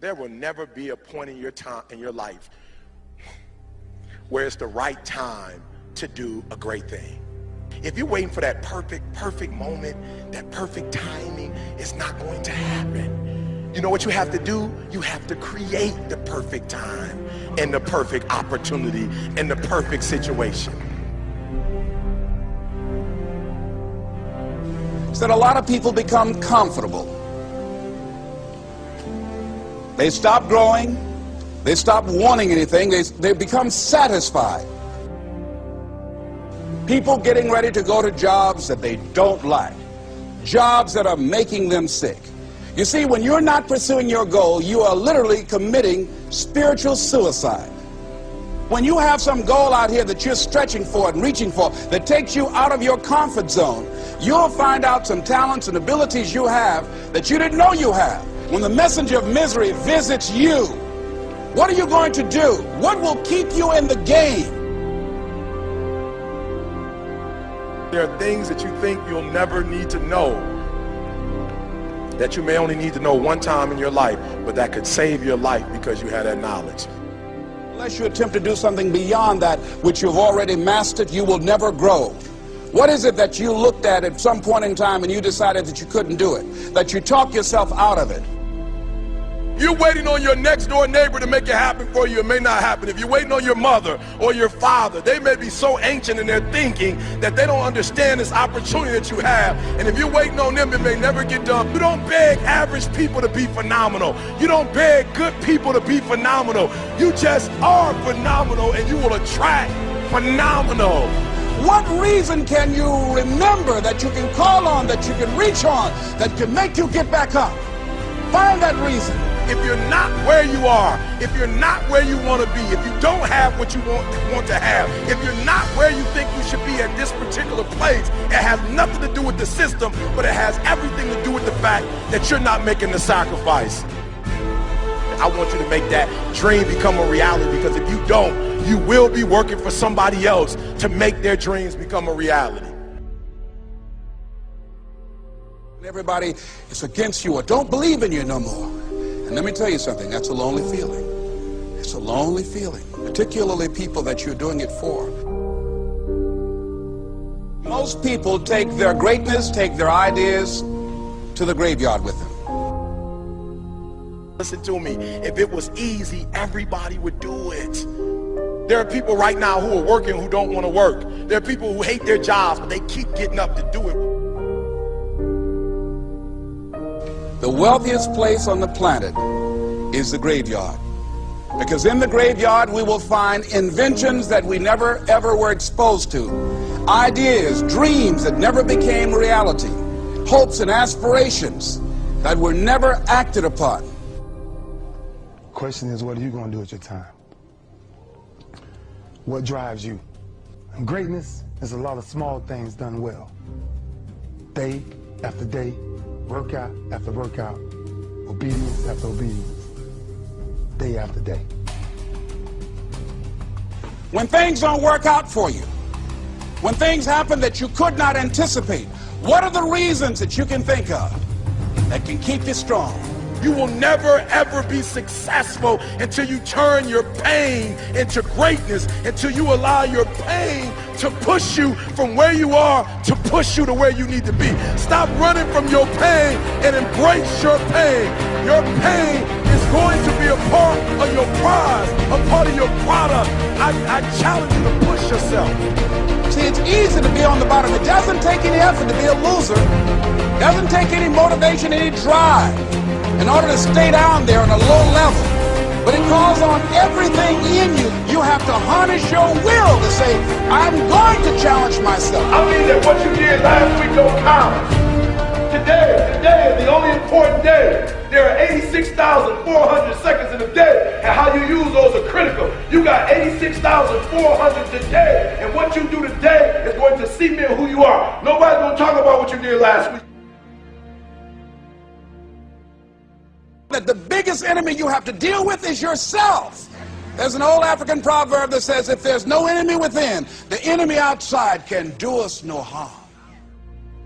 There will never be a point in your life where it's the right time to do a great thing. If you're waiting for that perfect moment, that perfect timing, it's not going to happen. You know what you have to do? You have to create the perfect time and the perfect opportunity and the perfect situation. So that a lot of people become comfortable. They stop growing. They stop wanting anything. They become satisfied. People getting ready to go to jobs that they don't like. Jobs that are making them sick. You see, when you're not pursuing your goal, you are literally committing spiritual suicide. When you have some goal out here that you're stretching for and reaching for that takes you out of your comfort zone, you'll find out some talents and abilities you have that you didn't know you have. When the messenger of misery visits you, what are you going to do? What will keep you in the game? There are things that you think you'll never need to know, that you may only need to know one time in your life, but that could save your life because you had that knowledge. Unless you attempt to do something beyond that which you've already mastered, you will never grow. What is it that you looked at some point in time and you decided that you couldn't do it, that you talked yourself out of it? You're waiting on your next door neighbor to make it happen for you. It may not happen. If you're waiting on your mother or your father, they may be so ancient in their thinking that they don't understand this opportunity that you have. And if you're waiting on them, it may never get done. You don't beg average people to be phenomenal. You don't beg good people to be phenomenal. You just are phenomenal, and you will attract phenomenal. What reason can you remember that you can call on, that you can reach on, that can make you get back up? Find that reason. If you're not where you are, if you're not where you want to be, if you don't have what you want to have, if you're not where you think you should be at this particular place, it has nothing to do with the system, but it has everything to do with the fact that you're not making the sacrifice. I want you to make that dream become a reality, because if you don't, you will be working for somebody else to make their dreams become a reality. Everybody is against you or don't believe in you no more. And let me tell you something, that's a lonely feeling. It's a lonely feeling, particularly people that you're doing it for. Most people take their greatness, take their ideas to the graveyard with them. Listen to me, if it was easy, everybody would do it. There are people right now who are working who don't want to work. There are people who hate their jobs, but they keep getting up to do it. The wealthiest place on the planet is the graveyard. Because in the graveyard we will find inventions that we never ever were exposed to. Ideas, dreams that never became reality. Hopes and aspirations that were never acted upon. The question is, what are you going to do with your time? What drives you? And greatness is a lot of small things done well. Day after day, workout after workout, obedience after obedience, day after day. When things don't work out for you, when things happen that you could not anticipate, what are the reasons that you can think of that can keep you strong? You will never ever be successful until you turn your pain into greatness, until you allow your pain to push you from where you are to push you to where you need to be. Stop running from your pain and embrace your pain. Your pain is going to be a part of your prize, a part of your product. I challenge you to push yourself. See, it's easy to be on the bottom. It doesn't take any effort to be a loser. It doesn't take any motivation, any drive in order to stay down there on a low level. But it calls on everything in you. You have to harness your will to say, I'm going to challenge myself. I mean that what you did last week don't count. Today is the only important day. There are 86,400 seconds in a day, and how you use those are critical. You got 86,400 today, and what you do today is going to cement who you are. Nobody's going to talk about what you did last week. That the biggest enemy you have to deal with is yourself. There's an old African proverb that says, if there's no enemy within, the enemy outside can do us no harm.